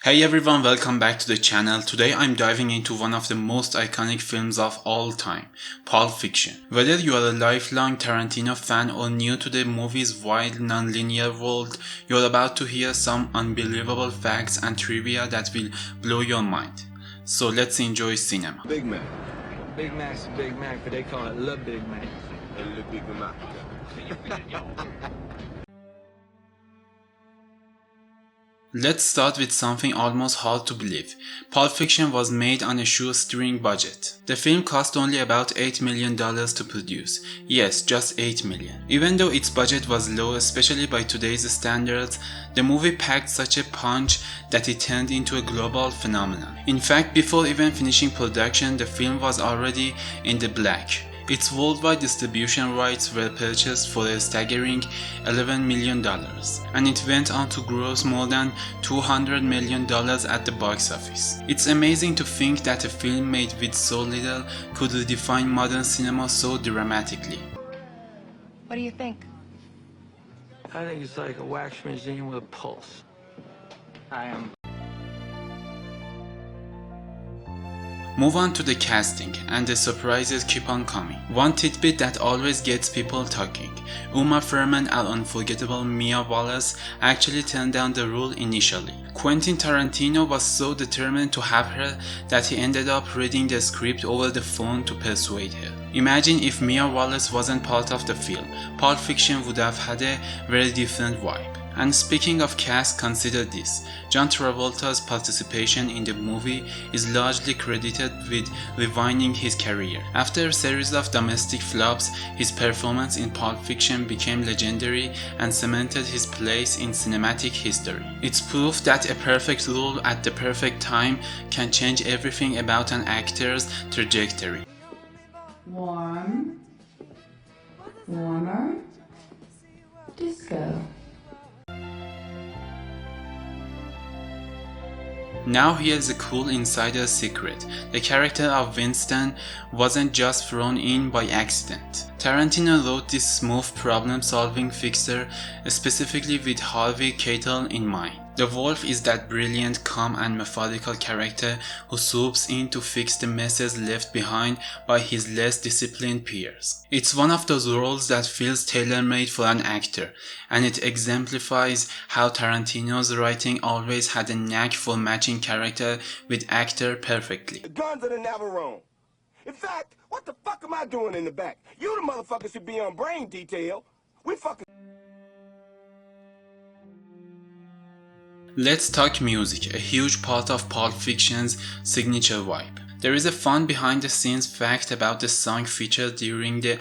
Hey everyone, welcome back to the channel. Today I'm diving into one of the most iconic films of all time, Pulp Fiction. Whether you are a lifelong Tarantino fan or new to the movie's wild nonlinear world, you're about to hear some unbelievable facts and trivia that will blow your mind. So let's enjoy cinema. Big Mac. Big Mac's a Big Mac, but they call it Le Big Mac. Le Big Mac. Let's start with something almost hard to believe. Pulp Fiction was made on a shoestring budget. The film cost only about $8 million to produce. Yes, just $8 million. Even though its budget was low, especially by today's standards, the movie packed such a punch that it turned into a global phenomenon. In fact, before even finishing production, the film was already in the black. Its worldwide distribution rights were purchased for a staggering $11 million, and it went on to gross more than $200 million at the box office. It's amazing to think that a film made with so little could redefine modern cinema so dramatically. What do you think? I think it's like a wax machine with a pulse. Move on to the casting, and the surprises keep on coming. One tidbit that always gets people talking: Uma Thurman and unforgettable Mia Wallace actually turned down the role initially. Quentin Tarantino was so determined to have her that he ended up reading the script over the phone to persuade her. Imagine if Mia Wallace wasn't part of the film. Pulp Fiction would have had a very different vibe. And speaking of cast, consider this. John Travolta's participation in the movie is largely credited with reviving his career. After a series of domestic flops, his performance in Pulp Fiction became legendary and cemented his place in cinematic history. It's proof that a perfect role at the perfect time can change everything about an actor's trajectory. Warm, warmer, disco. Now here's a cool insider secret. The character of Winston wasn't just thrown in by accident. Tarantino wrote this smooth problem-solving fixer specifically with Harvey Keitel in mind. The Wolf is that brilliant, calm and methodical character who swoops in to fix the messes left behind by his less disciplined peers. It's one of those roles that feels tailor-made for an actor, and it exemplifies how Tarantino's writing always had a knack for matching character with actor perfectly. The guns are the Navarone. In fact, what the fuck am I doing in the back? You the motherfuckers should be on brain detail. We fucking... Let's talk music, a huge part of Pulp Fiction's signature vibe. There is a fun behind-the-scenes fact about the song featured during the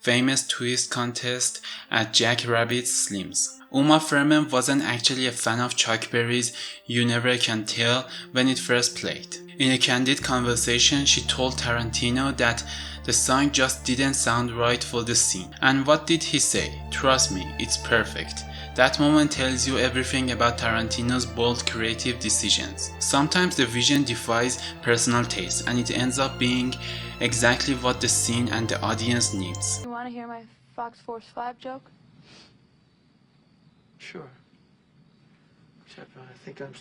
famous twist contest at Jack Rabbit's Slim's. Uma Thurman wasn't actually a fan of Chuck Berry's You Never Can Tell when it first played. In a candid conversation, she told Tarantino that the song just didn't sound right for the scene. And what did he say? Trust me, it's perfect. That moment tells you everything about Tarantino's bold creative decisions. Sometimes the vision defies personal taste, and it ends up being exactly what the scene and the audience needs. You want to hear my Fox Force 5 joke? Sure. Except I think I'm...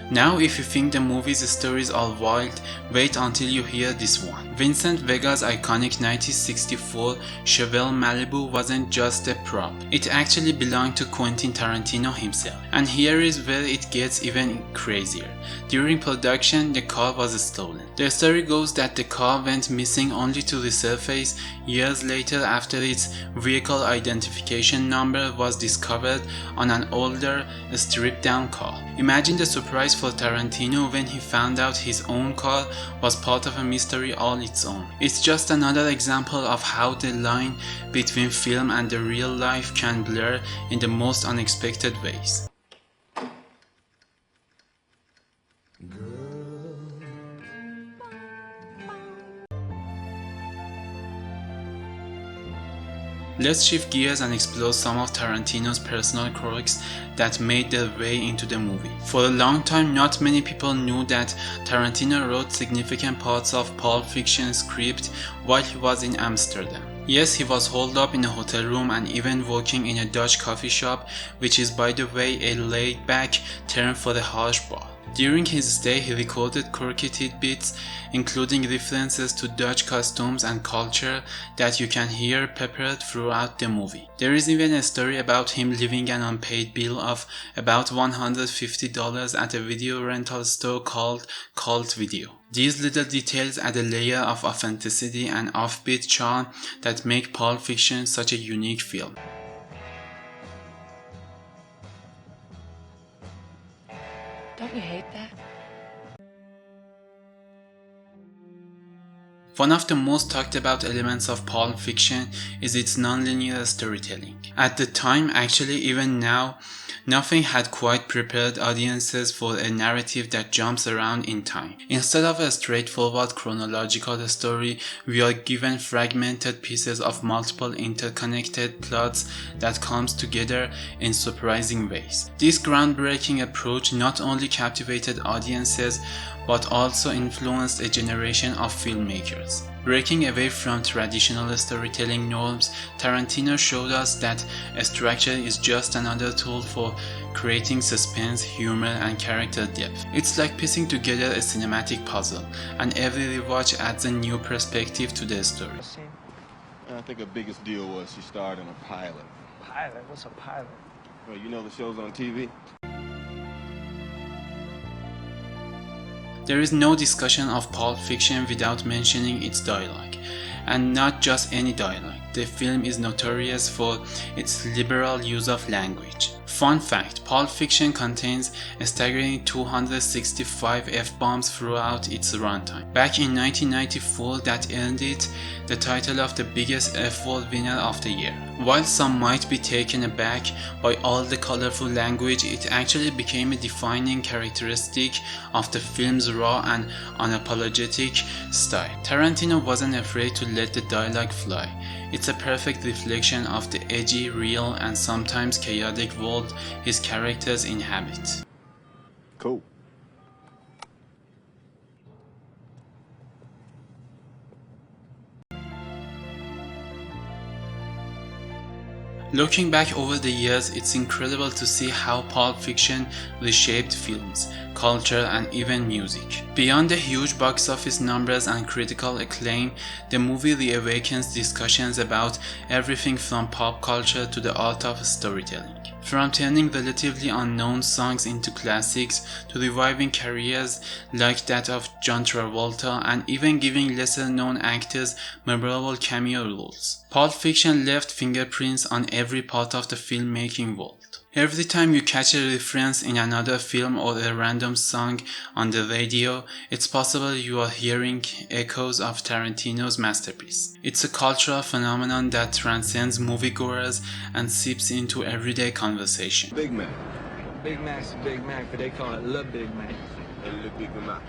Now if you think the movie's stories are wild, wait until you hear this one. Vincent Vega's iconic 1964 Chevelle Malibu wasn't just a prop. It actually belonged to Quentin Tarantino himself. And here is where it gets even crazier. During production, the car was stolen. The story goes that the car went missing only to resurface years later after its vehicle identification number was discovered on an older, stripped-down car. Imagine the surprise for Tarantino when he found out his own car was part of a mystery all its own. It's just another example of how the line between film and the real life can blur in the most unexpected ways. Let's shift gears and explore some of Tarantino's personal quirks that made their way into the movie. For a long time, not many people knew that Tarantino wrote significant parts of Pulp Fiction script while he was in Amsterdam. Yes, he was holed up in a hotel room and even working in a Dutch coffee shop, which is by the way a laid-back term for the harsh bar. During his stay, he recorded quirky tidbits, including references to Dutch costumes and culture that you can hear peppered throughout the movie. There is even a story about him leaving an unpaid bill of about $150 at a video rental store called Cult Video. These little details add a layer of authenticity and offbeat charm that make Pulp Fiction such a unique film. Don't you hate that? One of the most talked about elements of Pulp Fiction is its nonlinear storytelling. At the time, actually even now, nothing had quite prepared audiences for a narrative that jumps around in time. Instead of a straightforward chronological story, we are given fragmented pieces of multiple interconnected plots that comes together in surprising ways. This groundbreaking approach not only captivated audiences, but also influenced a generation of filmmakers. Breaking away from traditional storytelling norms, Tarantino showed us that a structure is just another tool for creating suspense, humor, and character depth. It's like piecing together a cinematic puzzle, and every rewatch adds a new perspective to the story. I think her biggest deal was she starred in a pilot. Pilot? What's a pilot? Well, you know the shows on TV? There is no discussion of Pulp Fiction without mentioning its dialogue, and not just any dialogue. The film is notorious for its liberal use of language. Fun fact, Pulp Fiction contains a staggering 265 F-bombs throughout its runtime. Back in 1994, that earned it the title of the biggest F-word winner of the year. While some might be taken aback by all the colorful language, it actually became a defining characteristic of the film's raw and unapologetic style. Tarantino wasn't afraid to let the dialogue fly. It's a perfect reflection of the edgy, real, and sometimes chaotic world his characters inhabit. Cool. Looking back over the years, it's incredible to see how Pulp Fiction reshaped films, culture, and even music. Beyond the huge box office numbers and critical acclaim, the movie reawakens discussions about everything from pop culture to the art of storytelling. From turning relatively unknown songs into classics to reviving careers like that of John Travolta and even giving lesser-known actors memorable cameo roles. Pulp Fiction left fingerprints on every part of the filmmaking world. Every time you catch a reference in another film or a random song on the radio, it's possible you are hearing echoes of Tarantino's masterpiece. It's a cultural phenomenon that transcends moviegoers and seeps into everyday conversation. Big Mac. Big Mac's a Big Mac, but they call it Le Big Mac. Le Big Mac.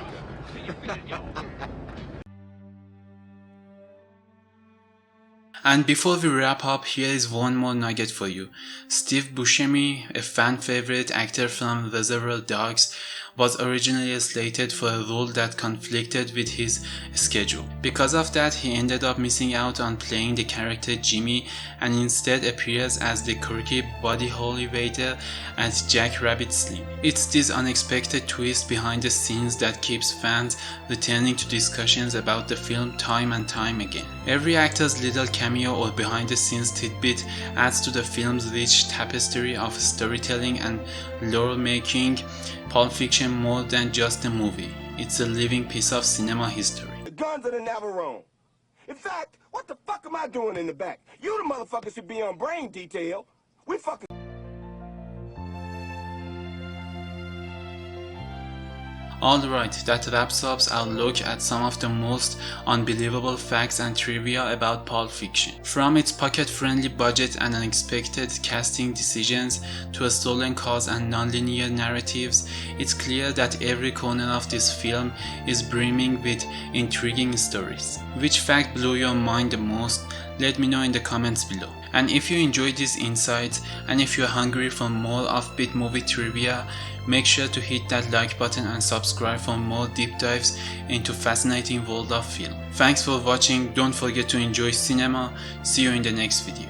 And before we wrap up, here is one more nugget for you. Steve Buscemi, a fan favorite actor from Reservoir Dogs, was originally slated for a role that conflicted with his schedule. Because of that, he ended up missing out on playing the character Jimmy and instead appears as the quirky Buddy Holly waiter at Jack Rabbit Slim. It's this unexpected twist behind the scenes that keeps fans returning to discussions about the film time and time again. Every actor's little cameo or behind the scenes tidbit adds to the film's rich tapestry of storytelling and lore, making Pulp Fiction more than just a movie. It's a living piece of cinema history. The guns are the Navarone. In fact, what the fuck am I doing in the back? You the motherfuckers should be on brain detail. We fucking... Alright, that wraps up our look at some of the most unbelievable facts and trivia about Pulp Fiction. From its pocket-friendly budget and unexpected casting decisions to a stolen cars and non-linear narratives, it's clear that every corner of this film is brimming with intriguing stories. Which fact blew your mind the most? Let me know in the comments below. And if you enjoyed these insights, and if you're hungry for more offbeat movie trivia, make sure to hit that like button and subscribe for more deep dives into fascinating world of film. Thanks for watching, don't forget to enjoy cinema, see you in the next video.